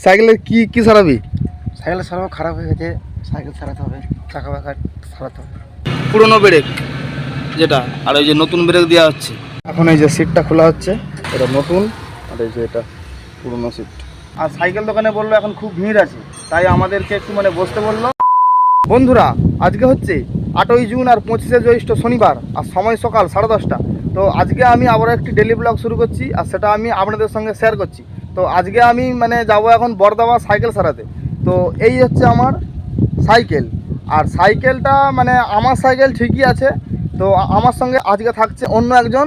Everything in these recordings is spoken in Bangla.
সাইকেলের কি সারাবি? সাইকেল সারাবো, খারাপ হয়ে গেছে, সাইকেল সারাতে হবে, চাকা বাঁকা সারাতে হবে। পুরনো ব্রেক যেটা, আর ওই যে নতুন ব্রেক দেওয়া হচ্ছে। এখন এই যে সিটটা খোলা হচ্ছে, এটা নতুন, আর এই যে এটা পুরনো সিট। আর সাইকেল দোকানে বললো এখন খুব ভিড় আছে, তাই আমাদেরকে একটু বসতে বললো। বন্ধুরা, আজকে হচ্ছে 8ই জুন আর 25শে জ্যৈষ্ঠ শনিবার, আর সময় সকাল 10:30। তো আজকে আমি আবারও একটি ডেলি ব্লগ শুরু করছি, আর সেটা আমি আপনাদের সঙ্গে শেয়ার করছি। তো আজকে আমি যাবো এখন বর্দাবা সাইকেল সারাতে। তো এই হচ্ছে আমার সাইকেল, আর সাইকেলটা আমার সাইকেল ঠিকই আছে। তো আমার সঙ্গে আজকে থাকছে অন্য একজন,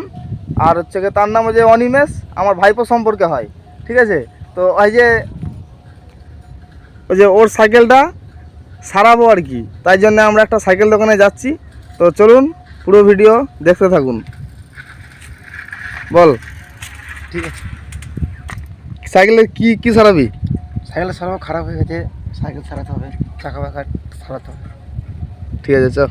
আর হচ্ছে তার নাম হচ্ছে অনিমেষ, আমার ভাইপো সম্পর্কে হয়, ঠিক আছে। তো ওই যে ওর সাইকেলটা সারাবো আর কি, তাই জন্য আমরা একটা সাইকেল দোকানে যাচ্ছি। তো চলুন পুরো ভিডিও দেখতে থাকুন। বল, ঠিক আছে। সাইকেলের কি সারাবি? সাইকেল সারাবো, খারাপ হয়ে গেছে, সাইকেল সারাতে হবে, চাকা বাঁকা সারাতে হবে। ঠিক আছে, চল।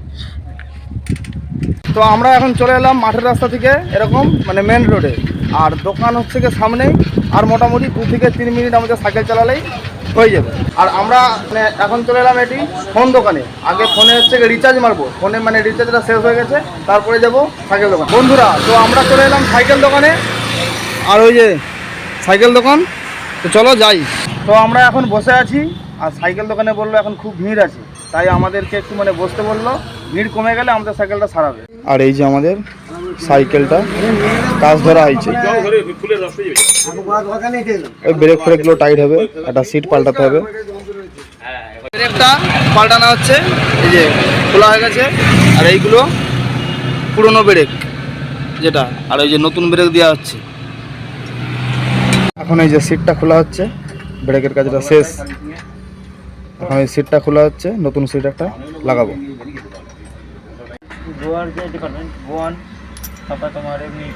তো আমরা এখন চলে এলাম মাঠের রাস্তা থেকে এরকম মেন রোডে, আর দোকান হচ্ছে গিয়ে সামনেই, আর মোটামুটি 2 থেকে 3 মিনিট আমাদের সাইকেল চালালেই হয়ে যাবে। আর আমরা এখন চলে এলাম এটি ফোন দোকানে। আগে ফোনে হচ্ছে রিচার্জ মারবো, ফোনে রিচার্জটা শেষ হয়ে গেছে, তারপরে যাব সাইকেল দোকান। বন্ধুরা, তো আমরা চলে এলাম সাইকেল দোকানে, আর ওই যে সাইকেল দোকান। তো চলো যাই। তো আমরা এখন বসে আছি, আর সাইকেল দোকানে বললো এখন খুব ভিড় আছে, তাই আমাদেরকে একটু বসতে বললো। ভিড় কমে গেলে আমাদের সাইকেলটা সারাবে। আর এই যে আমাদের সাইকেলটা কাজ ধরা হয়েছে, ব্রেক ফ্রেকগুলো টাইট হবে, একটা সিট পাল্টাতে হবে। ব্রেকটা পাল্টানো হচ্ছে, এই যে খোলা হয়ে গেছে, আর এইগুলো পুরনো ব্রেক যেটা, আর ওই যে নতুন ব্রেক দেওয়া হচ্ছে। এখন এই যে সিটটা খোলা হচ্ছে, ব্রেকের কাজটা শেষ। এখন এই সিটটা খোলা হচ্ছে, নতুন সিট একটা লাগাবো। গোয়ার যে ডিপার্টমেন্ট গোয়ান, তারপরে তোমার এমনি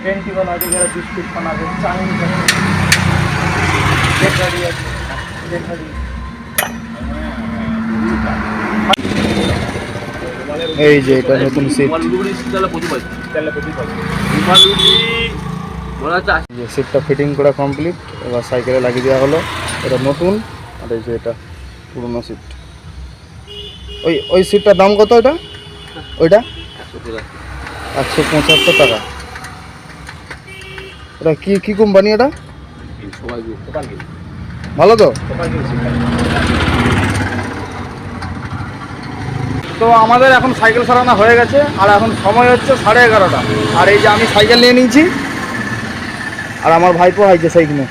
টোয়েন্টি বানাবে, যারা বিস্কুট বানাবে, চাউমিন বানাবে, বেকারি আছে, বেকারি। এই যে এটা নতুন সিট, সিটটা ফিটিং করা কমপ্লিট, এবার সাইকেলে লাগিয়ে দেওয়া হলো। এটা নতুন, আর এই যে এটা পুরনো সিট। ওই সিটটার দাম কত? ওইটা 175 টাকা। এটা কি কোম্পানি? এটা ভালো তো। তো আমাদের এখন সাইকেল সারানো হয়ে গেছে, আর এখন সময় হচ্ছে 11:30। আর এই যে আমি সাইকেল নিয়ে নিয়েছি, আর আমার ভাইপো হাইছে সাইকেলে।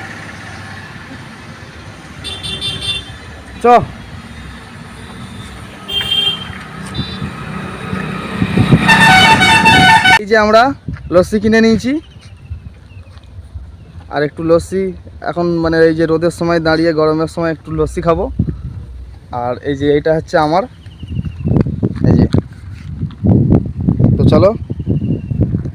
চ, এই যে আমরা লস্যি কিনে নিয়েছি, আর একটু লস্যি এখন এই যে রোদের সময় দাঁড়িয়ে গরমের সময় একটু লস্যি খাবো। আর এই যে এইটা হচ্ছে আমার, এই যে। তো চলো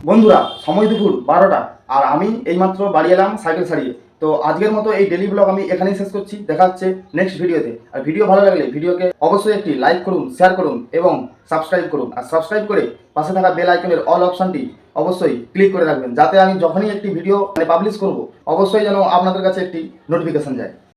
বন্ধুরা, সময় দুপুর 12টা, আর আমি এইমাত্র বাড়ি এলাম সাইকেল সারিয়ে। তো আজকের মতো এই ডেলি ব্লগ আমি এখানেই শেষ করছি। দেখা হচ্ছে নেক্সট ভিডিওতে। আর ভিডিও ভালো লাগলে ভিডিওকে অবশ্যই একটি লাইক করুন, শেয়ার করুন এবং সাবস্ক্রাইব করুন। আর সাবস্ক্রাইব করে পাশে থাকা বেল আইকনের অল অপশনটি অবশ্যই ক্লিক করে রাখবেন, যাতে আমি যখনই একটি ভিডিও পাবলিশ করব অবশ্যই যেন আপনাদের কাছে একটি নোটিফিকেশন যায়।